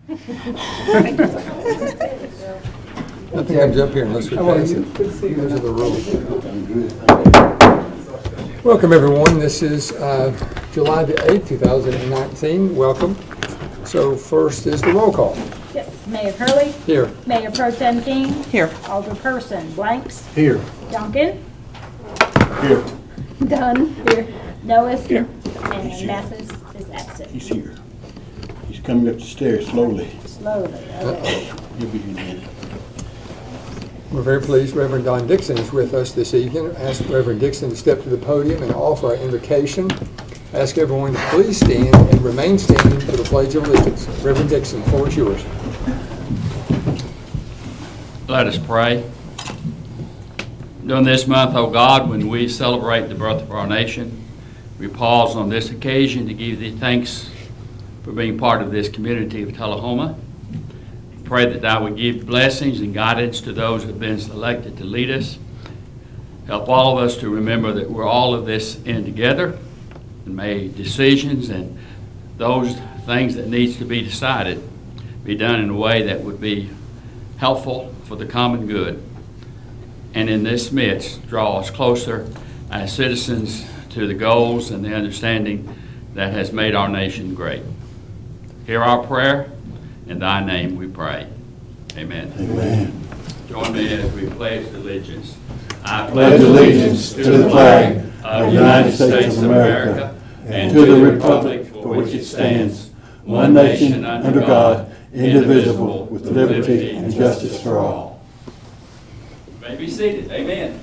I think I'm up here unless we pass it. Those are the rules. Welcome, everyone. This is July the 8th, 2019. Welcome. So first is the roll call. Yes, Mayor Hurley. Here. Mayor Pro Tem King. Here. Alderperson Blanks. Here. Duncan. Here. Dunn. Here. Noah. Here. And Mathis is absent. He's here. He's coming up the stairs slowly. Slowly. Okay. He'll be here in a minute. We're very pleased Reverend Don Dixon is with us this evening. Ask Reverend Dixon to step to the podium and offer our invocation. Ask everyone to please stand and remain standing for the Pledge of Allegiance. Reverend Dixon, the floor is yours. Let us pray. During this month, O God, when we celebrate the birth of our nation, we pause on this occasion to give Thee thanks for being part of this community of Tullahoma. Pray that Thou would give blessings and guidance to those who have been selected to lead us. Help all of us to remember that we're all of this in together, and may decisions and those things that needs to be decided be done in a way that would be helpful for the common good. And in this midst, draw us closer as citizens to the goals and the understanding that has made our nation great. Hear our prayer. In Thy name we pray. Amen. Amen. Join me as we pledge allegiance. I Pledge allegiance to the flag of the United States of America and to the republic for which it stands, one nation under God, indivisible, with liberty and justice for all. You may be seated. Amen.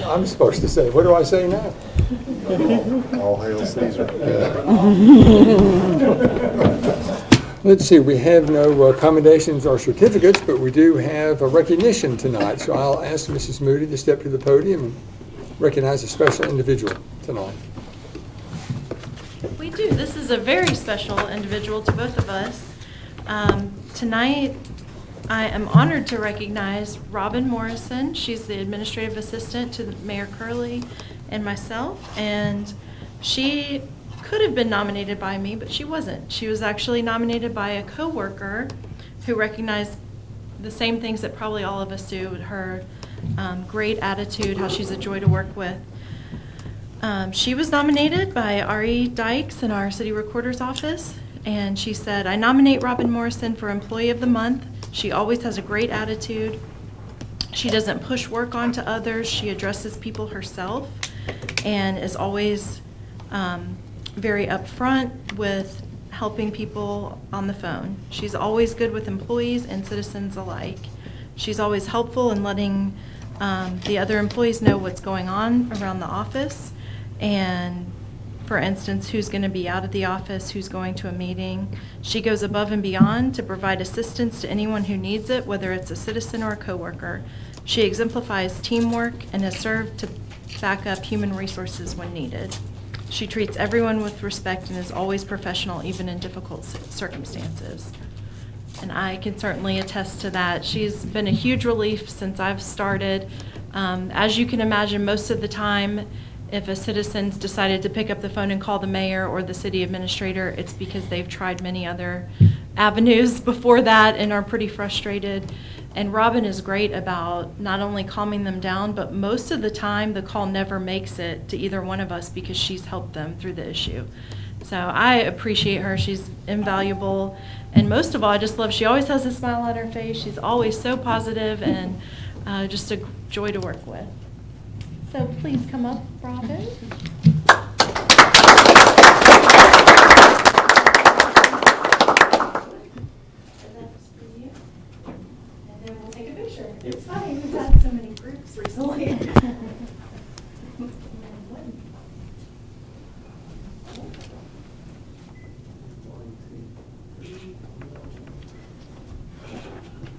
I'm supposed to say, what do I say now? All hail Caesar. Let's see, we have no commendations or certificates, but we do have a recognition tonight. So I'll ask Mrs. Moody to step to the podium and recognize a special individual tonight. We do. This is a very special individual to both of us. Tonight, I am honored to recognize Robin Morrison. She's the administrative assistant to Mayor Curley and myself, and she could have been nominated by me, but she wasn't. She was actually nominated by a coworker who recognized the same things that probably all of us do, her great attitude, how she's a joy to work with. She was nominated by Ari Dykes in our city recorder's office, and she said, "I nominate Robin Morrison for Employee of the Month. She always has a great attitude. She doesn't push work onto others. She addresses people herself and is always very upfront with helping people on the phone. She's always good with employees and citizens alike. She's always helpful in letting the other employees know what's going on around the office, and for instance, who's going to be out of the office, who's going to a meeting. She goes above and beyond to provide assistance to anyone who needs it, whether it's a citizen or a coworker. She exemplifies teamwork and has served to back up human resources when needed. She treats everyone with respect and is always professional, even in difficult circumstances." And I can certainly attest to that. She's been a huge relief since I've started. As you can imagine, most of the time, if a citizen's decided to pick up the phone and call the mayor or the city administrator, it's because they've tried many other avenues before that and are pretty frustrated. And Robin is great about not only calming them down, but most of the time the call never makes it to either one of us because she's helped them through the issue. So I appreciate her. She's invaluable. And most of all, I just love, she always has a smile on her face. She's always so positive and just a joy to work with. So please come up, Robin. It's funny, we've had so many groups recently.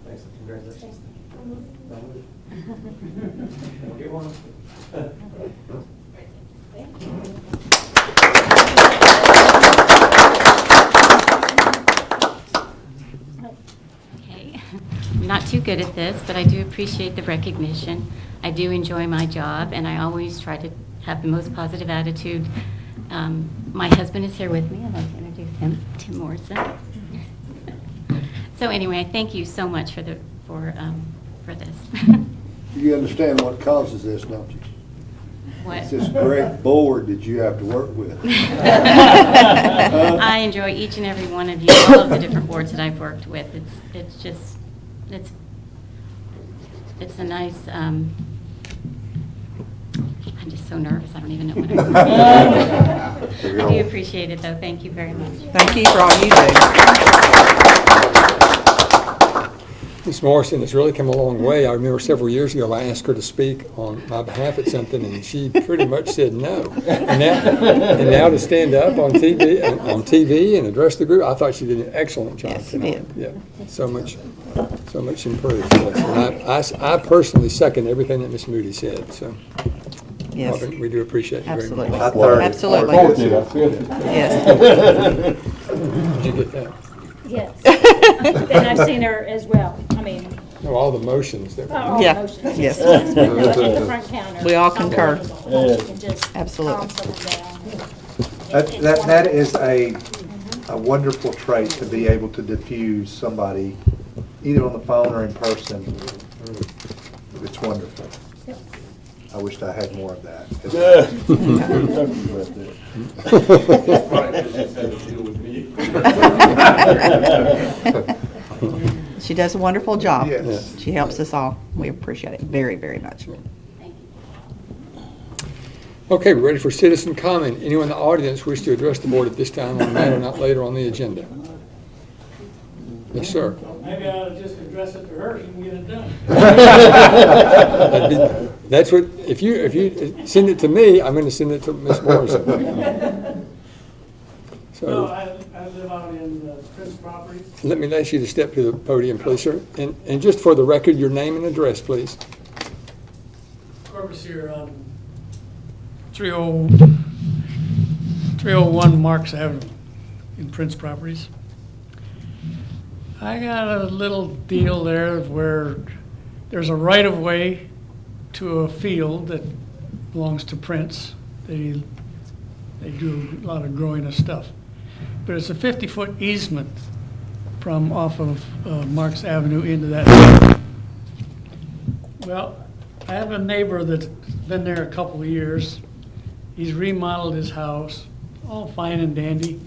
Thanks. Congratulations. Okay, I'm not too good at this, but I do appreciate the recognition. I do enjoy my job, and I always try to have the most positive attitude My husband is here with me. I'd like to introduce him, Tim Morrison. So anyway, I thank you so much for this. You understand what causes this, don't you? What? It's this great board that you have to work with. I enjoy each and every one of you, all of the different boards that I've worked with. It's a nice, I'm just so nervous, I don't even know what I'm saying. I do appreciate it, though. Thank you very much. Thank you for all you do. Ms. Morrison has really come a long way. I remember several years ago, I asked her to speak on my behalf at something, and she pretty much said no. And now to stand up on TV and address the group, I thought she did an excellent job. Yes, you did. Yeah, so much improved. Yes. And I personally second everything that Ms. Moody said. So, Yes, Robin, we do appreciate you absolutely. very much. Absolutely. Yes. Did you get that? Yes. And I've seen her as well. I mean, No, all the motions that. all Yeah, motions. yes. At the front counter. We all concur. You can just Absolutely. calm someone down. That is a wonderful trait, to be able to diffuse somebody either on the phone or in person. It's wonderful. I wished I had more of that. She does a wonderful job. Yes. She helps us all. We appreciate it very, very much. Okay, we're ready for citizen comment. Anyone in the audience wish to address the board at this time on a matter not later on the agenda? Yes, sir. Maybe I ought to just address it to her, she can get it done. That's what, if you send it to me, I'm going to send it to Ms. Morrison. No, So I live out in Prince Properties. let me ask you to step to the podium, please, sir. And just for the record, your name and address, please. Corpus here on 301 Marks Avenue in Prince Properties. I got a little deal there where there's a right-of-way to a field that belongs to Prince. They do a lot of growing of stuff. But it's a 50-foot easement from off of Marks Avenue into that field. Well, I have a neighbor that's been there a couple of years. He's remodeled his house, all fine and dandy.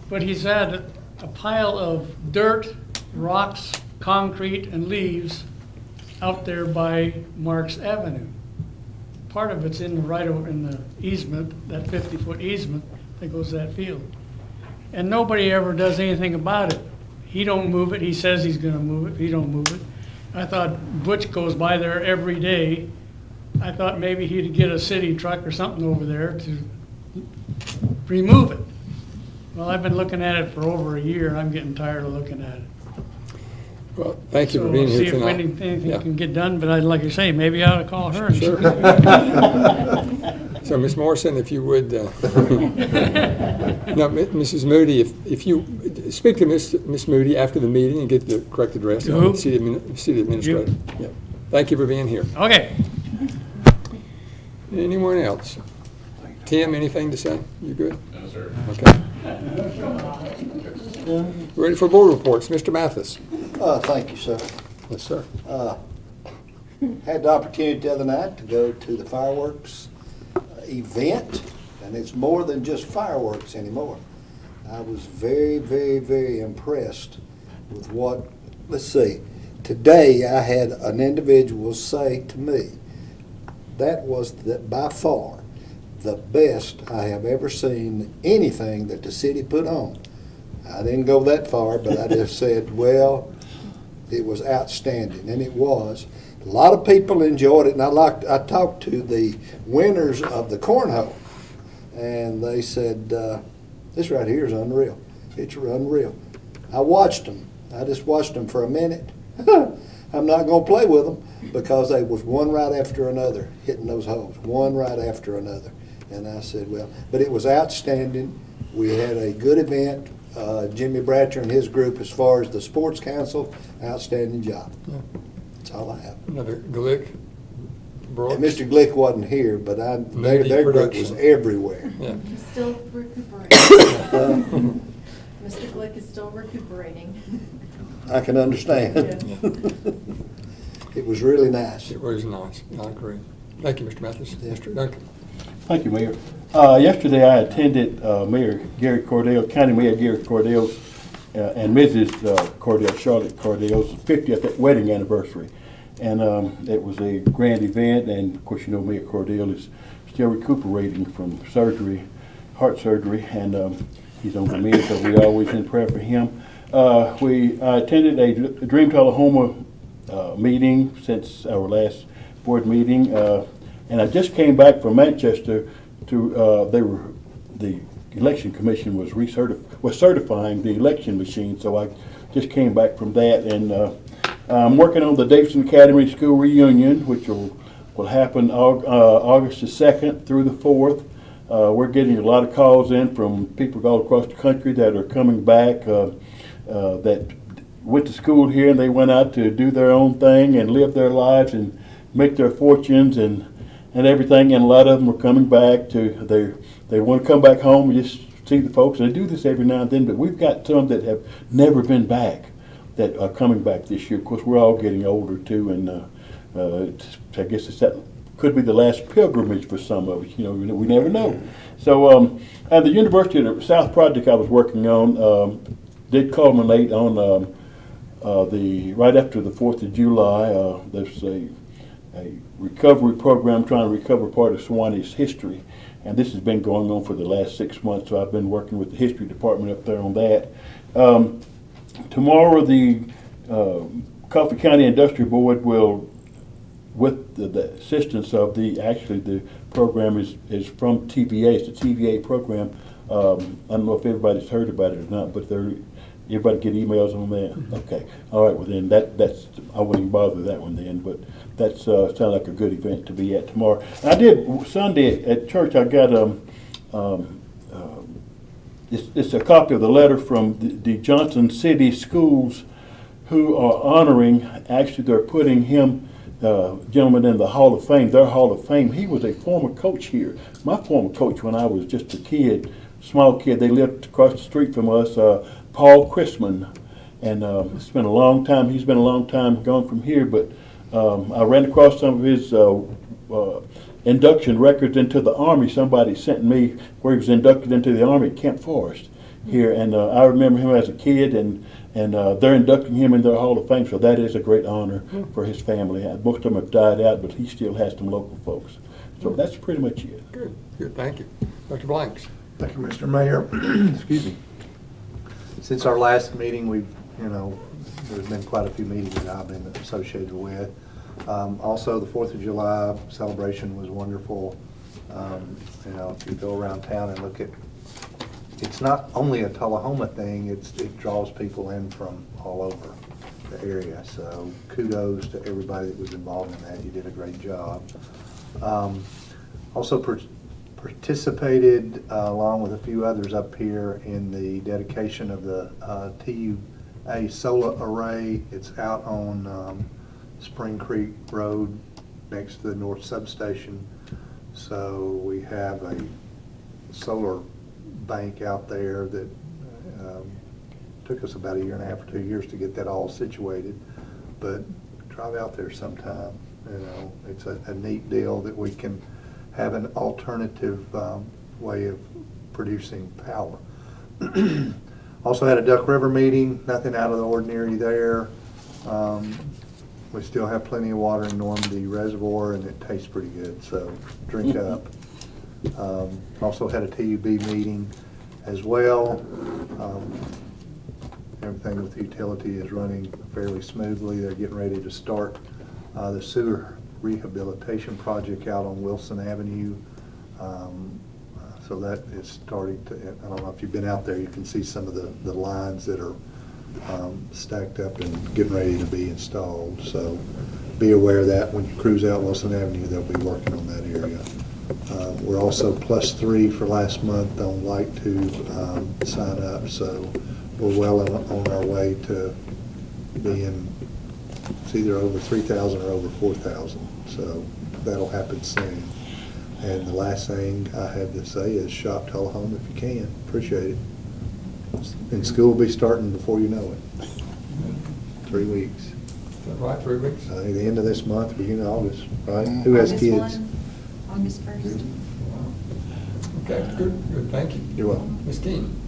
But he's had a pile of dirt, rocks, concrete, and leaves out there by Marks Avenue. Part of it's in the easement, that 50-foot easement that goes to that field. And nobody ever does anything about it. He don't move it. He says he's gonna move it. He don't move it. I thought Butch goes by there every day. I thought maybe he'd get a city truck or something over there to remove it. Well, I've been looking at it for over a year. I'm getting tired of looking at it. Well, thank you for being here tonight. So see if anything Yeah. can get done, but like you say, maybe I ought to call her. And Sure. So, Ms. Morrison, if you would, no, Mrs. Moody, if you speak to Ms. Moody after the meeting and get the correct address. Who? City administrator. Yeah. Thank you for being here. Okay. Anyone else? Tim, anything to say? You good? No, sir. Okay. Ready for board reports. Mr. Mathis. Thank you, sir. Yes, sir. Had the opportunity the other night to go to the fireworks event, and it's more than just fireworks anymore. I was very, very, very impressed with what, let's see, today I had an individual say to me, that was by far the best I have ever seen anything that the city put on. I didn't go that far, but I just said, well, it was outstanding, and it was. A lot of people enjoyed it, and I talked to the winners of the cornhole, and they said, this right here is unreal. It's unreal. I watched them. I just watched them for a minute. I'm not going to play with them because they was one right after another hitting those holes, one right after another. And I said, well, but it was outstanding. We had a good event. Jimmy Bratcher and his group, as far as the sports council, outstanding job. That's all I have. Another Glick Brooks. And Mr. Glick wasn't here, but their group was Production. everywhere. Yeah. He's still recuperating. Mr. Glick is still recuperating. I can understand. It was really nice. It was nice. I agree. Thank you, Mr. Mathis. Mr. Duncan. Thank you, Mayor. Yesterday I attended Mayor Gary Cordell, County Mayor Gary Cordell's and Mrs. Cordell, Charlotte Cordell's 50th wedding anniversary. And it was a grand event, and of course you know Mayor Cordell is still recuperating from surgery, heart surgery, and he's on the mend, so we're always in prayer for him. I attended a Dream Tullahoma meeting since our last board meeting, and I just came back from Manchester to the election commission was certifying the election machine, so I just came back from that, and I'm working on the Davidson Academy School reunion, which will happen August the 2nd through the 4th. We're getting a lot of calls in from people all across the country that are coming back that went to school here and they went out to do their own thing and live their lives and make their fortunes and everything. And a lot of them are coming back they want to come back home and just see the folks. And they do this every now and then, but we've got some that have never been back that are coming back this year. Of course, we're all getting older too, and I guess that could be the last pilgrimage for some of us. You know, we never know. So, at the University of the South project I was working on did culminate on right after the 4th of July. There's a recovery program trying to recover part of Sewanee's history, and this has been going on for the last 6 months. So I've been working with the history department up there on that. Tomorrow, the Coffee County Industrial Board will, with the assistance of the program is from TVA. It's a TVA program. I don't know if everybody's heard about it or not, but everybody get emails on that? Okay. All right, well then that's I wouldn't even bother that one then, but that's sounds like a good event to be at tomorrow. I did Sunday at church. I got it's a copy of the letter from the Johnson City Schools, who are honoring. Actually, they're putting him, gentleman, in the Hall of Fame. Their Hall of Fame. He was a former coach here. My former coach when I was just a kid, small kid. They lived across the street from us. Paul Chrisman, and it's been a long time. He's been a long time gone from here, but I ran across some of his induction records into the Army. Somebody sent me where he was inducted into the Army at Camp Forest here, and I remember him as a kid, and they're inducting him in their Hall of Fame, so that is a great honor for his family. Most of them have died out, but he still has some local folks. So that's pretty much it. Good, thank you. Dr. Blanks. Thank you, Mr. Mayor. Excuse me. Since our last meeting, there's been quite a few meetings that I've been associated with. Also, the 4th of July celebration was wonderful. If you go around town and look at, it's not only a Tullahoma thing, it draws people in from all over the area. So kudos to everybody that was involved in that. You did a great job. Also participated along with a few others up here in the dedication of the TUA solar array. It's out on Spring Creek Road next to the North Substation. So we have a solar bank out there that took us about 1.5 years or 2 years to get that all situated, but drive out there sometime. It's a neat deal that we can have an alternative way of producing power. Also had a Duck River meeting, nothing out of the ordinary there. We still have plenty of water in Normandy Reservoir, and it tastes pretty good, so drink up. Also had a TUB meeting as well. Everything with the utility is running fairly smoothly. They're getting ready to start the sewer rehabilitation project out on Wilson Avenue. So that is starting to, I don't know if you've been out there, you can see some of the lines that are stacked up and getting ready to be installed. So be aware of that when you cruise out Wilson Avenue, they'll be working on that area. We're also +3 for last month on Light Tube sign up, so we're well on our way to being, it's either over 3,000 or over 4,000. So that'll happen soon. And the last thing I have to say is shop Tullahoma if you can. Appreciate it. And school will be starting before you know it. 3 weeks. Is that right, 3 weeks? I think the end of this month, beginning of August, right? Who has kids? August 1st. Okay, good, thank you. You're welcome. Ms. Keene?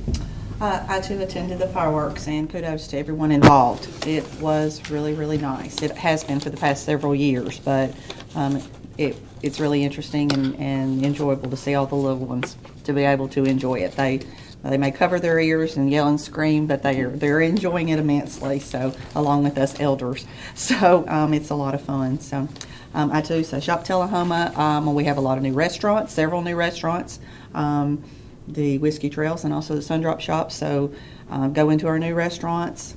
I too attended the fireworks, and kudos to everyone involved. It was really, really nice. It has been for the past several years, but it's really interesting and enjoyable to see all the little ones to be able to enjoy it. They may cover their ears and yell and scream, but they're enjoying it immensely. So, along with us elders, so it's a lot of fun. So, I too say shop Tullahoma. We have a lot of new restaurants, several new restaurants. The Whiskey Trails and also the Sundrop Shop. So go into our new restaurants,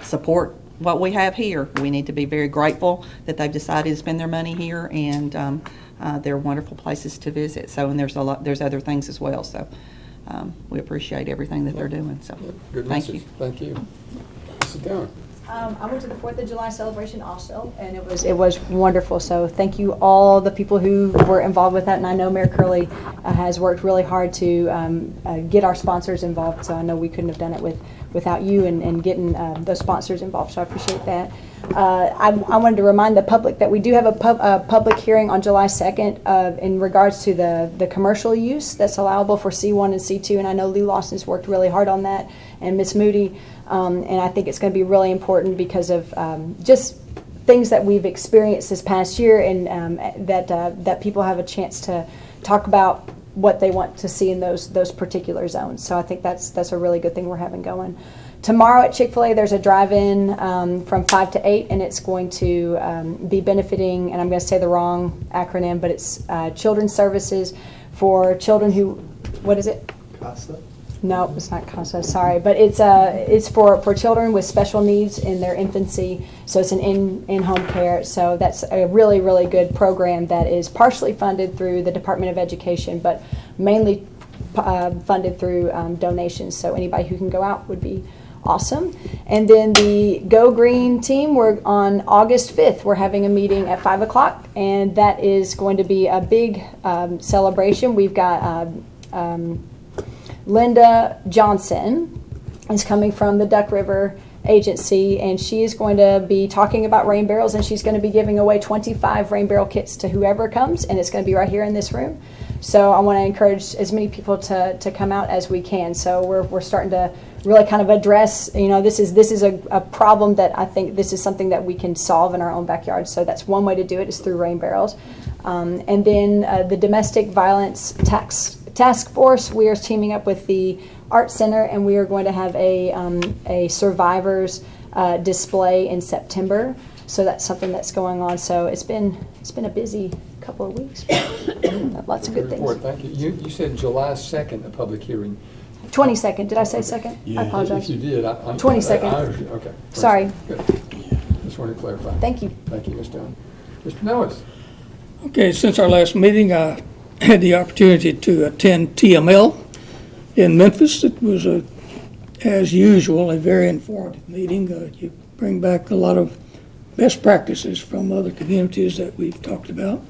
support what we have here. We need to be very grateful that they've decided to spend their money here, and they're wonderful places to visit. So, and there's other things as well. So we appreciate everything that they're doing. So Good thank message. you. Thank you. Sit down. I went to the 4th of July celebration also, and it was wonderful. So thank you all the people who were involved with that, and I know Mayor Curley has worked really hard to get our sponsors involved. So I know we couldn't have done it without you and getting those sponsors involved. So I appreciate that. I wanted to remind the public that we do have a public hearing on July 2nd in regards to the commercial use that's allowable for C1 and C2, and I know Lou Lawson's worked really hard on that, and Miss Moody. And I think it's going to be really important because of just things that we've experienced this past year, and that people have a chance to talk about what they want to see in those particular zones. So I think that's a really good thing we're having going. Tomorrow at Chick-fil-A, there's a drive-in from 5 to 8, and it's going to be benefiting, and I'm going to say the wrong acronym, but it's Children's Services for children who, what is it? CASA? No, it's not CASA, sorry. But it's for children with special needs in their infancy. So it's an in-home care. So that's a really, really good program that is partially funded through the Department of Education, but mainly funded through donations. So anybody who can go out would be awesome. And then the Go Green team, we're on August 5th. We're having a meeting at 5 o'clock, and that is going to be a big celebration. We've got Linda Johnson is coming from the Duck River Agency, and she is going to be talking about rain barrels, and she's going to be giving away 25 rain barrel kits to whoever comes, and it's going to be right here in this room. So I want to encourage as many people to come out as we can. So we're starting to really kind of address, this is a problem that I think this is something that we can solve in our own backyard. So that's one way to do it, is through rain barrels. And then the Domestic Violence Task Force, we are teaming up with the Art Center, and we are going to have a survivors display in September. So that's something that's going on. So it's been a busy couple of weeks. Lots of good things. Thank you. You said July 2nd, a public hearing. 22nd. Did I say second? Yeah. I apologize. If you did, 22nd. Okay. Sorry. Good. Just wanted to clarify. Thank you. Thank you, Ms. Dunn. Mr. Nellis? Okay, since our last meeting, I had the opportunity to attend TML in Memphis. It was, as usual, a very informative meeting. You bring back a lot of best practices from other communities that we've talked about.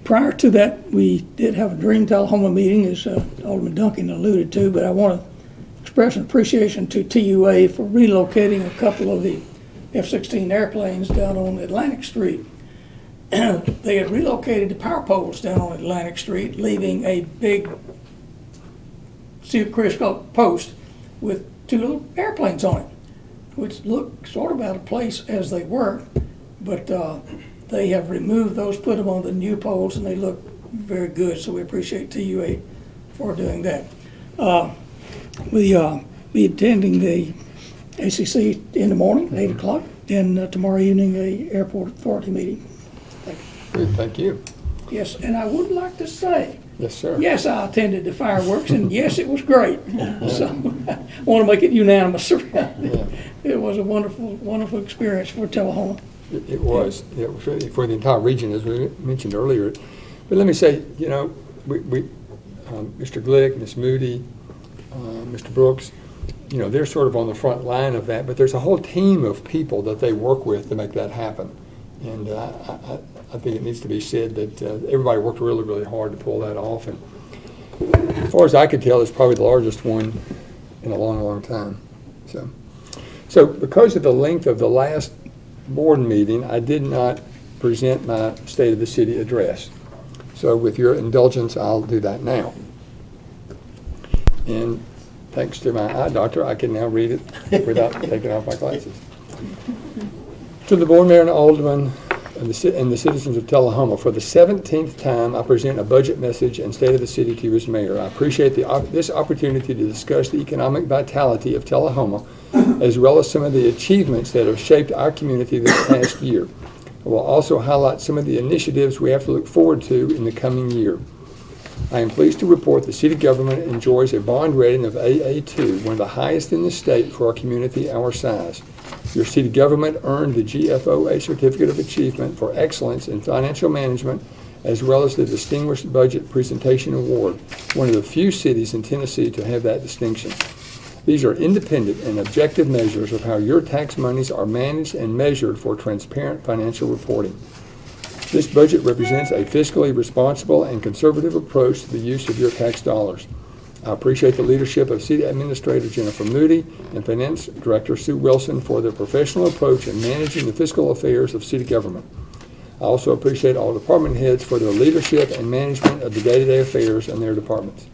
Prior to that, we did have a Dream Tullahoma meeting, as Alderman Duncan alluded to, but I want to express an appreciation to TUA for relocating a couple of the F-16 airplanes down on Atlantic Street. They had relocated the power poles down on Atlantic Street, leaving a big steel crisscross post with two little airplanes on it, which looked sort of out of place as they were, but they have removed those, put them on the new poles, and they look very good, so we appreciate TUA for doing that. We'll be attending the ACC in the morning, 8 o'clock, and tomorrow evening, a airport authority meeting. Good, thank you. Yes, and I would like to say, Yes, sir. yes, I attended the fireworks, and yes, it was great. So I want to make it unanimous around it. Yeah. It was a wonderful, wonderful experience for Tullahoma. It was. It was really for the entire region, as we mentioned earlier. But let me say, we Mr. Glick, Ms. Moody, Mr. Brooks, they're sort of on the front line of that, but there's a whole team of people that they work with to make that happen. And I think it needs to be said that everybody worked really, really hard to pull that off. And as far as I could tell, it's probably the largest one in a long, long time. So because of the length of the last board meeting, I did not present my State of the City address. So with your indulgence, I'll do that now. And thanks to my eye doctor, I can now read it without taking off my glasses. To the board, mayor, and alderman, and the citizens of Tullahoma, for the 17th time, I present a budget message and State of the City to you as mayor. I appreciate this opportunity to discuss the economic vitality of Tullahoma, as well as some of the achievements that have shaped our community this past year. I will also highlight some of the initiatives we have to look forward to in the coming year. I am pleased to report the city government enjoys a bond rating of AA2, one of the highest in the state for a community our size. Your city government earned the GFOA Certificate of Achievement for Excellence in Financial Management, as well as the Distinguished Budget Presentation Award, one of the few cities in Tennessee to have that distinction. These are independent and objective measures of how your tax monies are managed and measured for transparent financial reporting. This budget represents a fiscally responsible and conservative approach to the use of your tax dollars. I appreciate the leadership of City Administrator Jennifer Moody and Finance Director Sue Wilson for their professional approach in managing the fiscal affairs of city government. I also appreciate all department heads for their leadership and management of the day-to-day affairs in their departments.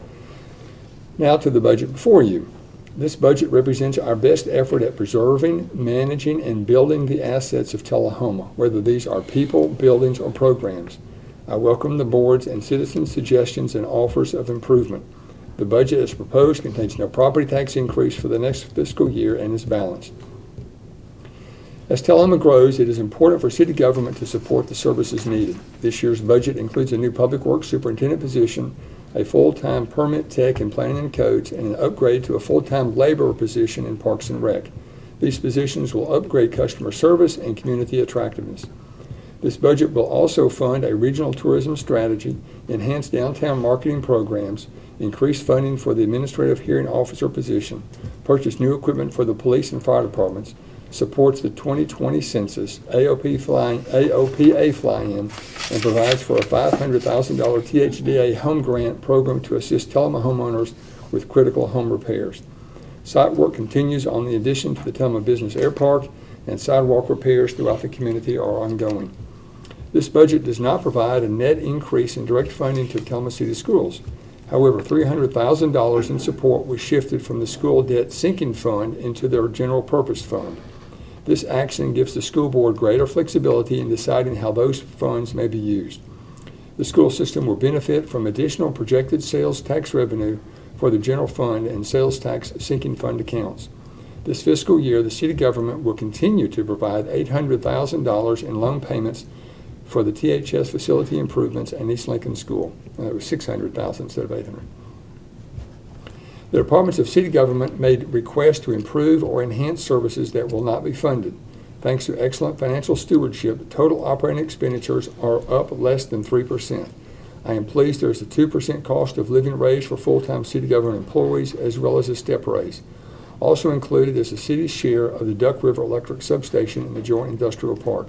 Now to the budget before you. This budget represents our best effort at preserving, managing, and building the assets of Tullahoma, whether these are people, buildings, or programs. I welcome the board's and citizens' suggestions and offers of improvement. The budget as proposed contains no property tax increase for the next fiscal year and is balanced. As Tullahoma grows, it is important for city government to support the services needed. This year's budget includes a new public works superintendent position, a full-time permit tech in planning and codes, and an upgrade to a full-time laborer position in Parks and Rec. These positions will upgrade customer service and community attractiveness. This budget will also fund a regional tourism strategy, enhance downtown marketing programs, increase funding for the administrative hearing officer position, purchase new equipment for the police and fire departments, supports the 2020 census, AOPA fly-in, and provides for a $500,000 THDA home grant program to assist Tullahoma homeowners with critical home repairs. Site work continues on the addition to the Tullahoma Business Air Park, and sidewalk repairs throughout the community are ongoing. This budget does not provide a net increase in direct funding to Tullahoma City Schools. However, $300,000 in support was shifted from the school debt sinking fund into their general purpose fund. This action gives the school board greater flexibility in deciding how those funds may be used. The school system will benefit from additional projected sales tax revenue for the general fund and sales tax sinking fund accounts. This fiscal year, the city government will continue to provide $800,000 in loan payments for the THS facility improvements and East Lincoln School. It was $600,000 instead of $800,000. The departments of city government made requests to improve or enhance services that will not be funded. Thanks to excellent financial stewardship, total operating expenditures are up less than 3%. I am pleased there is a 2% cost of living raise for full-time city government employees, as well as a step raise. Also included is the city's share of the Duck River Electric Substation in the Joint Industrial Park.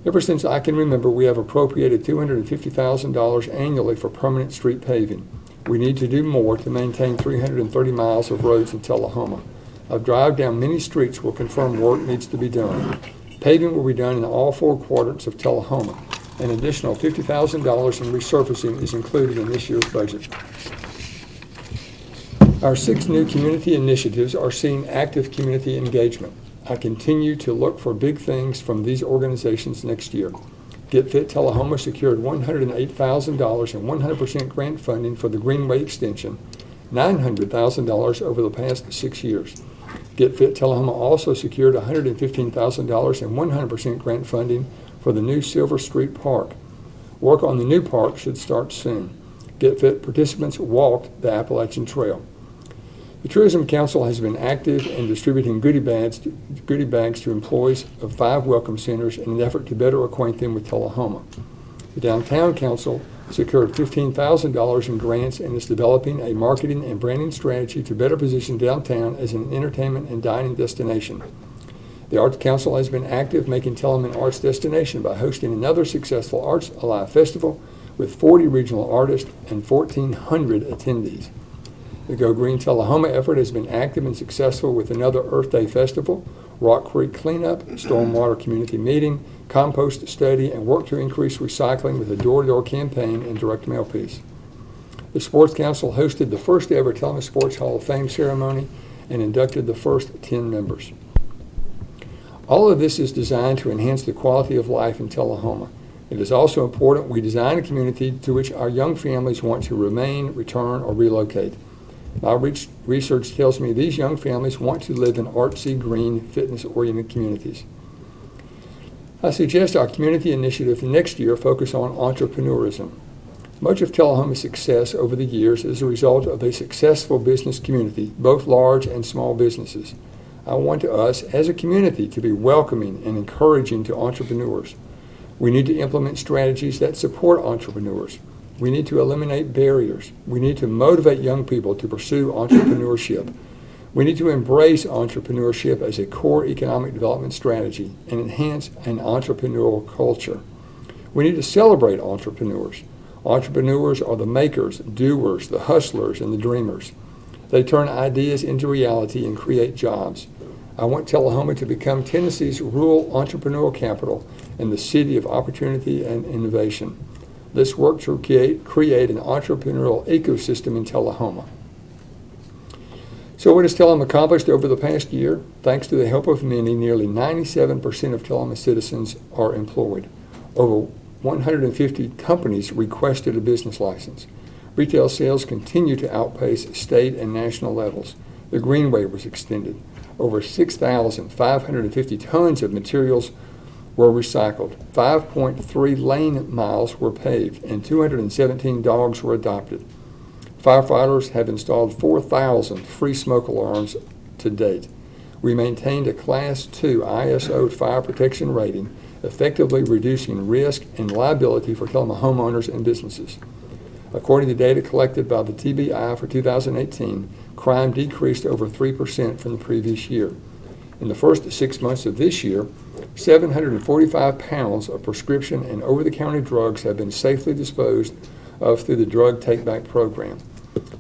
Ever since I can remember, we have appropriated $250,000 annually for permanent street paving. We need to do more to maintain 330 miles of roads in Tullahoma. A drive down many streets will confirm work needs to be done. Paving will be done in all four quadrants of Tullahoma. An additional $50,000 in resurfacing is included in this year's budget. Our 6 new community initiatives are seeing active community engagement. I continue to look for big things from these organizations next year. Get Fit Tullahoma secured $108,000 in 100% grant funding for the Greenway extension, $900,000 over the past 6 years. Get Fit Tullahoma also secured $115,000 in 100% grant funding for the new Silver Street Park. Work on the new park should start soon. Get Fit participants walked the Appalachian Trail. The Tourism Council has been active in distributing goodie bags to employees of 5 welcome centers in an effort to better acquaint them with Tullahoma. The Downtown Council secured $15,000 in grants and is developing a marketing and branding strategy to better position downtown as an entertainment and dining destination. The Arts Council has been active, making Tullahoma an arts destination by hosting another successful Arts Alive Festival with 40 regional artists and 1,400 attendees. The Go Green Tullahoma effort has been active and successful with another Earth Day Festival, Rock Creek Cleanup, Stormwater Community Meeting, Compost Study, and work to increase recycling with a door-to-door campaign and direct mail piece. The Sports Council hosted the first ever Tullahoma Sports Hall of Fame ceremony and inducted the first 10 members. All of this is designed to enhance the quality of life in Tullahoma. It is also important we design a community to which our young families want to remain, return, or relocate. My research tells me these young families want to live in artsy, green, fitness-oriented communities. I suggest our community initiative next year focus on entrepreneurism. Much of Tullahoma's success over the years is a result of a successful business community, both large and small businesses. I want us, as a community, to be welcoming and encouraging to entrepreneurs. We need to implement strategies that support entrepreneurs. We need to eliminate barriers. We need to motivate young people to pursue entrepreneurship. We need to embrace entrepreneurship as a core economic development strategy and enhance an entrepreneurial culture. We need to celebrate entrepreneurs. Entrepreneurs are the makers, doers, the hustlers, and the dreamers. They turn ideas into reality and create jobs. I want Tullahoma to become Tennessee's rural entrepreneurial capital and the city of opportunity and innovation. Let's work to create an entrepreneurial ecosystem in Tullahoma. So what has Tullahoma accomplished over the past year? Thanks to the help of many, nearly 97% of Tullahoma citizens are employed. Over 150 companies requested a business license. Retail sales continue to outpace state and national levels. The Greenway was extended. Over 6,550 tons of materials were recycled. 5.3 lane miles were paved, and 217 dogs were adopted. Firefighters have installed 4,000 free smoke alarms to date. We maintained a Class II ISO fire protection rating, effectively reducing risk and liability for Tullahoma homeowners and businesses. According to data collected by the TBI for 2018, crime decreased over 3% from the previous year. In the first 6 months of this year, 745 pounds of prescription and over-the-counter drugs have been safely disposed of through the Drug Take-Back program.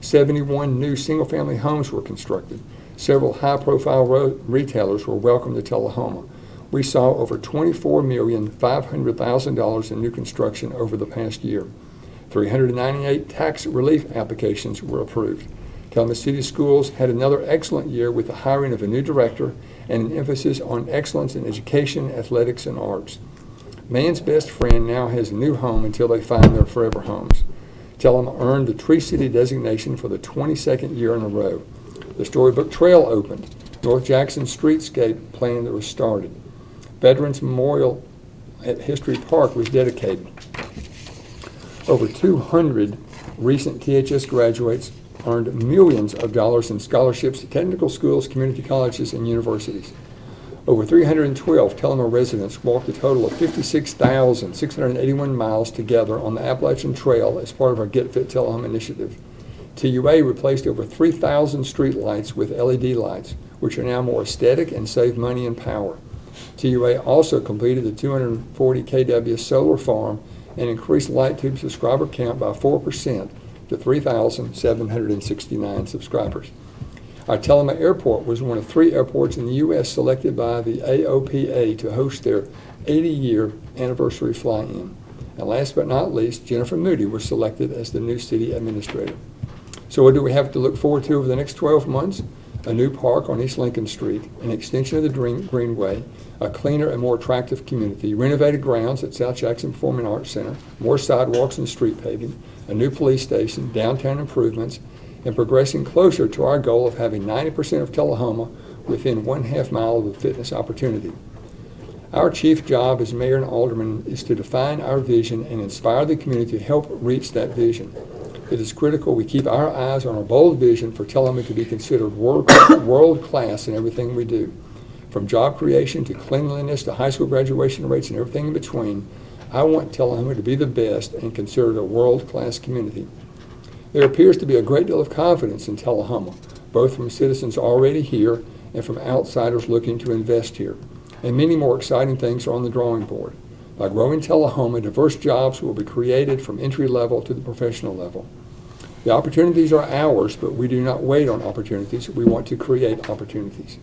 71 new single-family homes were constructed. Several high-profile retailers were welcomed to Tullahoma. We saw over $24,500,000 in new construction over the past year. 398 tax relief applications were approved. Tullahoma City Schools had another excellent year with the hiring of a new director and an emphasis on excellence in education, athletics, and arts. Man's best friend now has a new home until they find their forever homes. Tullahoma earned the Tree City designation for the 22nd year in a row. The Storybook Trail opened. North Jackson Streetscape plan that was started. Veterans Memorial at History Park was dedicated. Over 200 recent THS graduates earned millions of dollars in scholarships to technical schools, community colleges, and universities. Over 312 Tullahoma residents walked a total of 56,681 miles together on the Appalachian Trail as part of our Get Fit Tullahoma initiative. TUA replaced over 3,000 street lights with LED lights, which are now more aesthetic and save money and power. TUA also completed the 240 kW solar farm and increased light tube subscriber count by 4% to 3,769 subscribers. Our Tullahoma Airport was one of 3 airports in the U.S. selected by the AOPA to host their 80-year anniversary fly-in. And last but not least, Jennifer Moody was selected as the new city administrator. So what do we have to look forward to over the next 12 months? A new park on East Lincoln Street, an extension of the Greenway, a cleaner and more attractive community, renovated grounds at South Jackson Performing Arts Center, more sidewalks and street paving, a new police station, downtown improvements, and progressing closer to our goal of having 90% of Tullahoma within 1/2 mile of a fitness opportunity. Our chief job as mayor and alderman is to define our vision and inspire the community to help reach that vision. It is critical we keep our eyes on our bold vision for Tullahoma to be considered world-class in everything we do. From job creation to cleanliness to high school graduation rates and everything in between, I want Tullahoma to be the best and considered a world-class community. There appears to be a great deal of confidence in Tullahoma, both from citizens already here and from outsiders looking to invest here. and many more exciting things are on the drawing board. By growing Tullahoma, diverse jobs will be created from entry level to the professional level. The opportunities are ours, but we do not wait on opportunities. We want to create opportunities.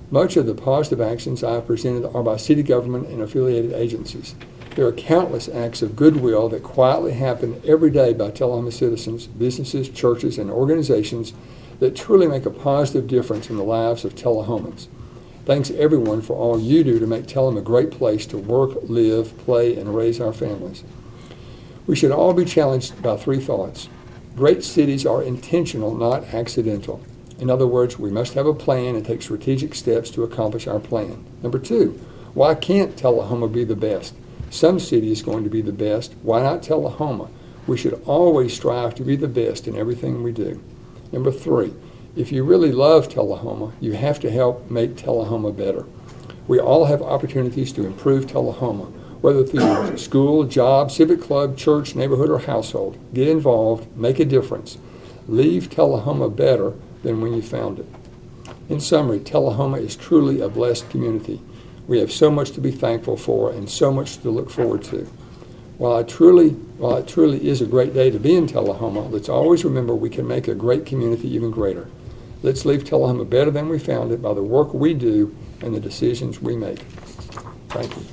Much of the positive actions I have presented are by city government and affiliated agencies. There are countless acts of goodwill that quietly happen every day by Tullahoma citizens, businesses, churches, and organizations that truly make a positive difference in the lives of Tullahomans. Thanks everyone for all you do to make Tullahoma a great place to work, live, play, and raise our families. We should all be challenged by three thoughts. Great cities are intentional, not accidental. In other words, we must have a plan and take strategic steps to accomplish our plan. Number two, why can't Tullahoma be the best? Some city is going to be the best. Why not Tullahoma? We should always strive to be the best in everything we do. Number three, if you really love Tullahoma, you have to help make Tullahoma better. We all have opportunities to improve Tullahoma, whether through school, job, civic club, church, neighborhood, or household. Get involved, make a difference. Leave Tullahoma better than when you found it. In summary, Tullahoma is truly a blessed community. We have so much to be thankful for and so much to look forward to. While it truly is a great day to be in Tullahoma, let's always remember we can make a great community even greater. Let's leave Tullahoma better than we found it by the work we do and the decisions we make. Thank you.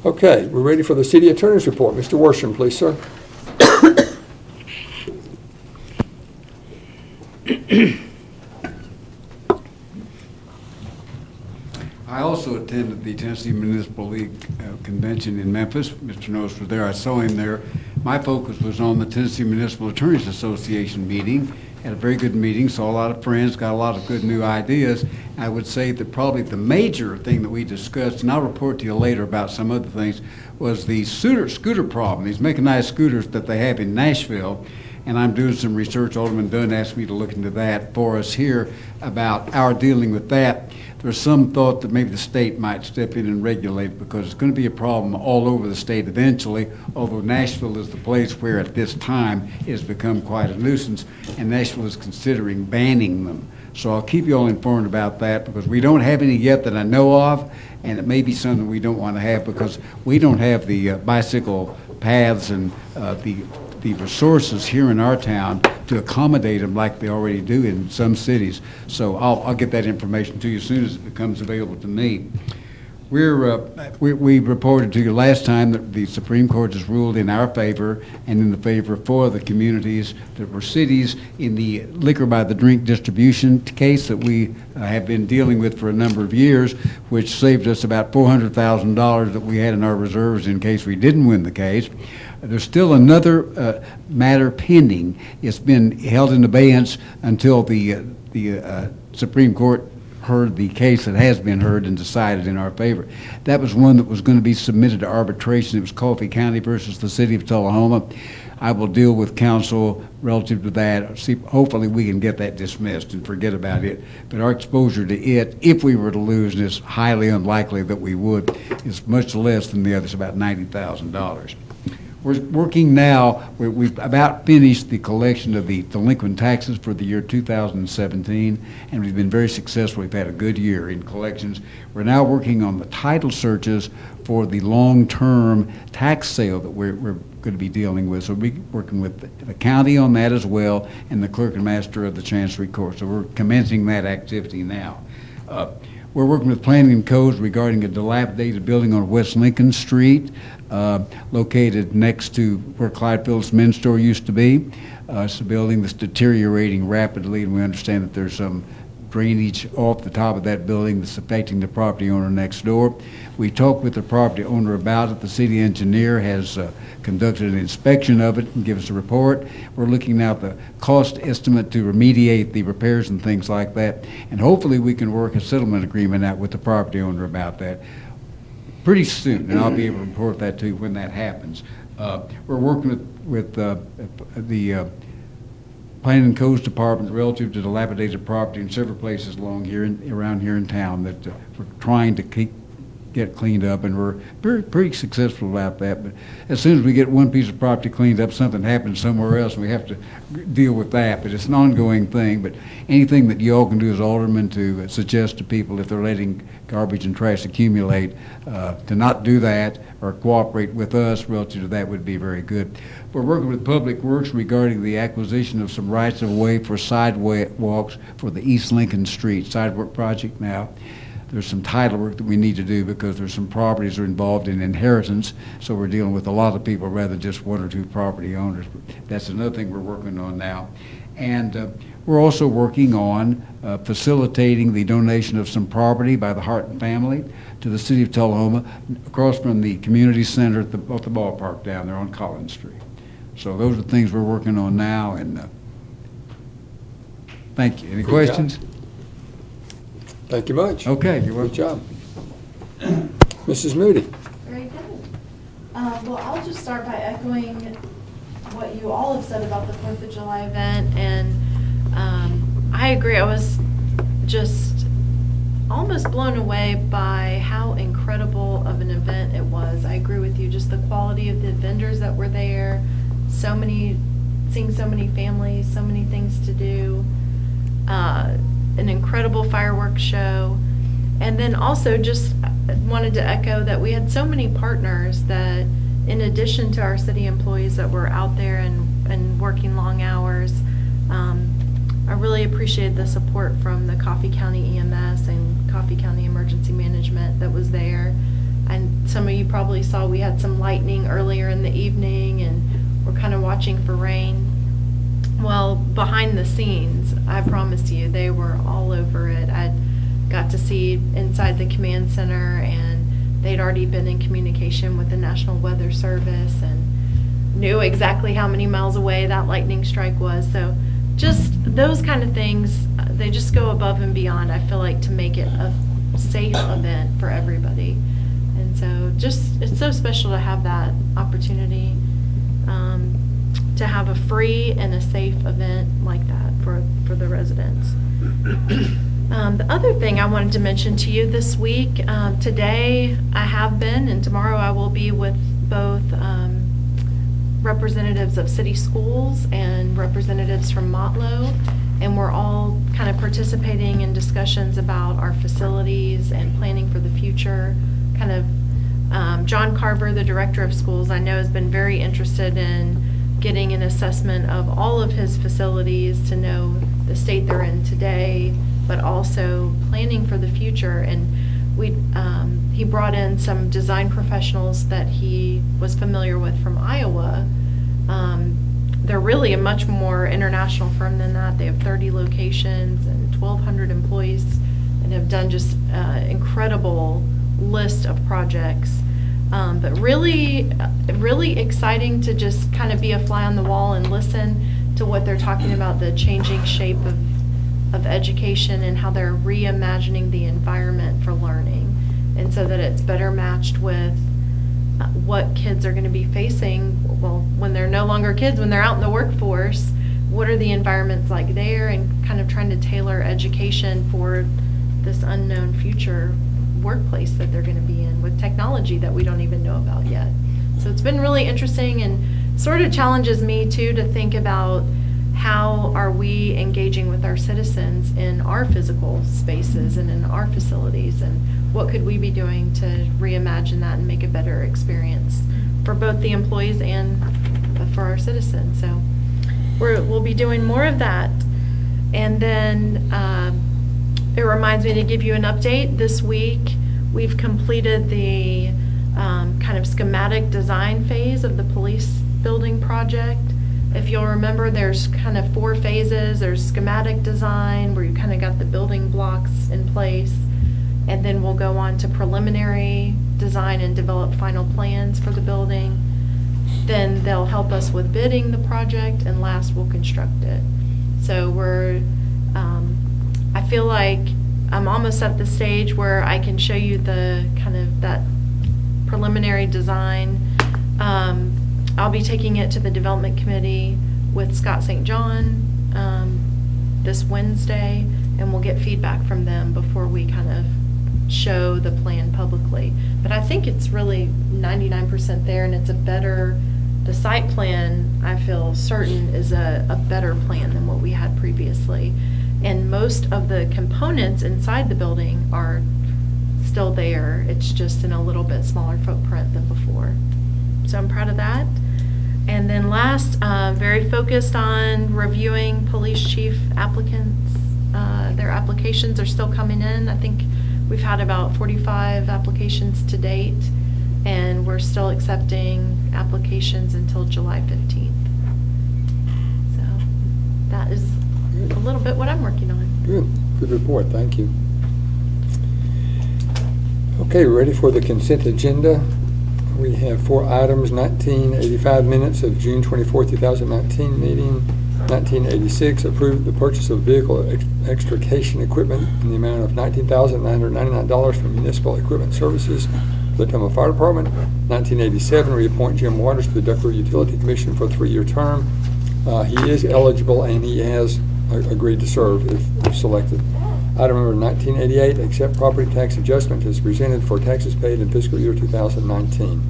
Okay, we're ready for the city attorney's report. Mr. Worsham, please, sir. I also attended the Tennessee Municipal League convention in Memphis. Mr. Noes was there. I saw him there. My focus was on the Tennessee Municipal Attorneys Association meeting. Had a very good meeting, saw a lot of friends, got a lot of good new ideas. I would say that probably the major thing that we discussed, and I'll report to you later about some other things, was the scooter problem, these mechanized scooters that they have in Nashville. And I'm doing some research. Alderman Dunn asked me to look into that for us here about our dealing with that. There's some thought that maybe the state might step in and regulate it because it's going to be a problem all over the state eventually, although Nashville is the place where at this time it has become quite a nuisance, and Nashville is considering banning them. So I'll keep you all informed about that because we don't have any yet that I know of, and it may be something we don't want to have because we don't have the bicycle paths and the resources here in our town to accommodate them like they already do in some cities. So I'll get that information to you as soon as it becomes available to me. We reported to you last time that the Supreme Court has ruled in our favor and in the favor for the communities that were cities in the liquor by the drink distribution case that we have been dealing with for a number of years, which saved us about $400,000 that we had in our reserves in case we didn't win the case. There's still another matter pending. It's been held in abeyance until the Supreme Court heard the case that has been heard and decided in our favor. That was one that was going to be submitted to arbitration. It was Coffee County versus the City of Tullahoma. I will deal with counsel relative to that. See, hopefully we can get that dismissed and forget about it. But our exposure to it, if we were to lose, and it's highly unlikely that we would, is much less than the others, about $90,000. We're working now, we've about finished the collection of the delinquent taxes for the year 2017, and we've been very successful. We've had a good year in collections. We're now working on the title searches for the long-term tax sale that we're going to be dealing with. So we're working with the county on that as well, and the clerk and master of the Chancery Court. So we're commencing that activity now. We're working with planning and codes regarding a dilapidated building on West Lincoln Street, located next to where Clyde Phillips Men's Store used to be. It's a building that's deteriorating rapidly, and we understand that there's some drainage off the top of that building that's affecting the property owner next door. We talked with the property owner about it. The city engineer has conducted an inspection of it and given us a report. We're looking now at the cost estimate to remediate the repairs and things like that, and hopefully we can work a settlement agreement out with the property owner about that pretty soon, and I'll be able to report that to you when that happens. We're working with the Planning and Codes Department relative to dilapidated property in several places around here in town that we're trying to keep get cleaned up, and we're pretty successful about that. But as soon as we get one piece of property cleaned up, something happens somewhere else, and we have to deal with that. But it's an ongoing thing. But anything that you all can do as aldermen to suggest to people if they're letting garbage and trash accumulate, to not do that or cooperate with us relative to that would be very good. We're working with Public Works regarding the acquisition of some rights of way for sidewalks for the East Lincoln Street sidewalk project now. There's some title work that we need to do because there's some properties that are involved in inheritance, so we're dealing with a lot of people rather than just one or two property owners. That's another thing we're working on now. And we're also working on facilitating the donation of some property by the Harton family to the city of Tullahoma across from the community center at the ballpark down there on Collins Street. So those are the things we're working on now, and thank you. Any questions? Thank you much. Okay, you're Good welcome. job. Mrs. Moody. Very good. Well, I'll just start by echoing what you all have said about the 4th of July event, and I agree. I was just almost blown away by how incredible of an event it was. I agree with you, just the quality of the vendors that were there, seeing so many families, so many things to do, an incredible fireworks show. And then also just wanted to echo that we had so many partners that, in addition to our city employees that were out there and working long hours, I really appreciated the support from the Coffee County EMS and Coffee County Emergency Management that was there. And some of you probably saw we had some lightning earlier in the evening, and we're kind of watching for rain. Well, behind the scenes, I promise you, they were all over it. I got to see inside the command center, and they'd already been in communication with the National Weather Service and knew exactly how many miles away that lightning strike was. So just those kind of things, they just go above and beyond, I feel like, to make it a safe event for everybody. And so just, it's so special to have that opportunity, to have a free and a safe event like that for the residents. The other thing I wanted to mention to you this week, today I have been, and tomorrow I will be with both representatives of city schools and representatives from Motlow, and we're all kind of participating in discussions about our facilities and planning for the future. Kind of John Carver, the director of schools, I know has been very interested in getting an assessment of all of his facilities to know the state they're in today, but also planning for the future. And he brought in some design professionals that he was familiar with from Iowa. They're really a much more international firm than that. They have 30 locations and 1,200 employees and have done just incredible list of projects. But really exciting to just kind of be a fly on the wall and listen to what they're talking about, the changing shape of education and how they're reimagining the environment for learning, and so that it's better matched with what kids are going to be facing, well, when they're no longer kids, when they're out in the workforce. What are the environments like there, and kind of trying to tailor education for this unknown future workplace that they're going to be in with technology that we don't even know about yet. So it's been really interesting, and sort of challenges me too to think about how are we engaging with our citizens in our physical spaces and in our facilities, and what could we be doing to reimagine that and make a better experience for both the employees and for our citizens. So we'll be doing more of that. And then it reminds me to give you an update. This week we've completed the kind of schematic design phase of the police building project. If you'll remember, there's kind of 4 phases. There's schematic design, where you kind of got the building blocks in place, and then we'll go on to preliminary design and develop final plans for the building. Then they'll help us with bidding the project, and last we'll construct it. So I feel like I'm almost at the stage where I can show you the kind of that preliminary design. I'll be taking it to the development committee with Scott St. John this Wednesday, and we'll get feedback from them before we kind of show the plan publicly. But I think it's really 99% there, and it's a better, the site plan, I feel certain, is a better plan than what we had previously. And most of the components inside the building are still there. It's just in a little bit smaller footprint than before. So I'm proud of that. And then last, very focused on reviewing police chief applicants. Their applications are still coming in. I think we've had about 45 applications to date, and we're still accepting applications until July 15th. So that is a little bit what I'm working on. Good report, thank you. Okay, we're ready for the consent agenda. We have 4 items: 1985 minutes of June 24, 2019 meeting. 1986, approve the purchase of vehicle extrication equipment in the amount of $19,999 from Municipal Equipment Services for the Tullahoma Fire Department. 1987, reappoint Jim Waters to the Duckville Utility Commission for a 3-year term. He is eligible and he has agreed to serve if selected. Item number 1988, accept property tax adjustment as presented for taxes paid in fiscal year 2019.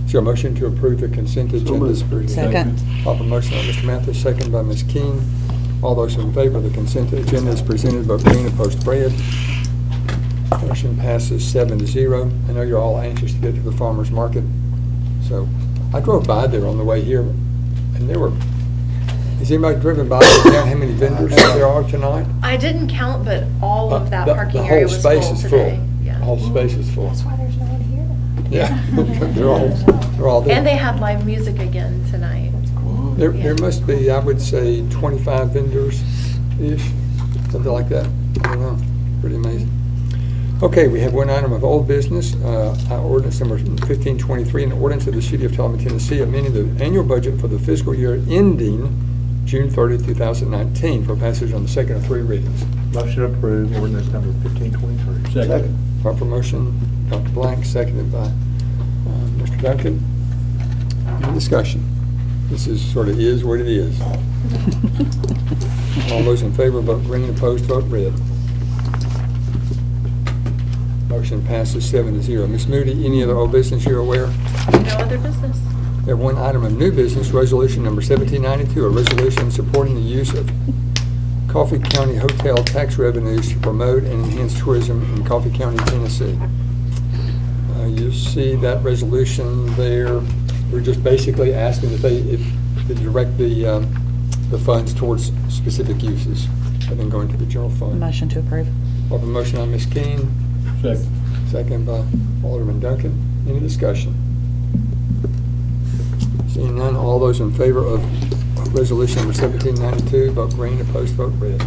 Is there a motion to approve the consent agenda? Second. Proper motion by Mr. Mathis, second by Ms. Keene. All those in favor of the consent agenda is presented, vote green, opposed red. Motion passes 7-0. I know you're all anxious to get to the farmer's market. So I drove by there on the way here, and there were, has anybody driven by and count how many vendors there are tonight? I didn't count, but all of that The- parking area was full today. The whole space is full. Yeah. The whole space is full. That's why there's no one here. Yeah, they're all there. And they had live music again tonight. There must be, I would say, 25 vendors-ish, something like that. I don't know. Pretty amazing. Okay, we have one item of old business, ordinance number 1523, an ordinance of the City of Tullahoma, Tennessee, amending the annual budget for the fiscal year ending June 30, 2019, for passage on the second of 3 readings. Motion approved, ordinance number 1523. Second. Proper motion, Dr. Blank, seconded by Mr. Duncan. Any discussion? This is sort of is what it is. All those in favor vote green, opposed vote red. Motion passes 7-0. Ms. Moody, any other old business you're aware? No other business. We have one item of new business, resolution number 1792, a resolution supporting the use of Coffee County hotel tax revenues to promote and enhance tourism in Coffee County, Tennessee. You see that resolution there. We're just basically asking that they direct the funds towards specific uses, and then going to the general fund. Motion to approve. I have a motion by Ms. Keene. Second. Second by Alderman Duncan. Any discussion? Seeing none, all those in favor of resolution number 1792, vote green, opposed, vote red.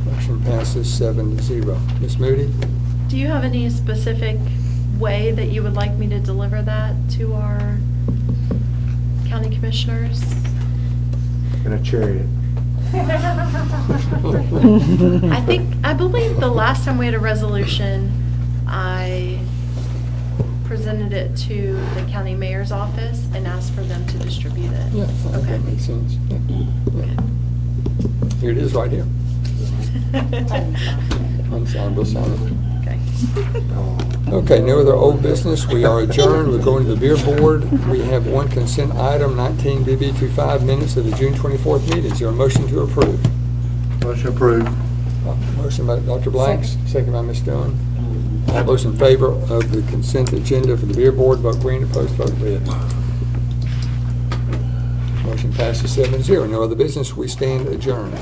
Motion passes 7-0. Ms. Moody? Do you have any specific way that you would like me to deliver that to our county commissioners? In a chariot. I believe the last time we had a resolution, I presented it to the county mayor's office and asked for them to distribute it. Yeah, I think Okay. that makes sense. Yeah. Here it is right here. Unsigned, we'll sign it. Okay. Okay, no other old business. We are adjourned. We're going to the beer board. We have one consent item, 19 BB25 minutes of the June 24th meeting. Is there a motion to approve? Motion approved. Motion by Dr. Blanks, second by Ms. Stone. All those in favor of the consent agenda for the beer board, vote green, opposed, vote red. Motion passes 7-0. No other business. We stand adjourned.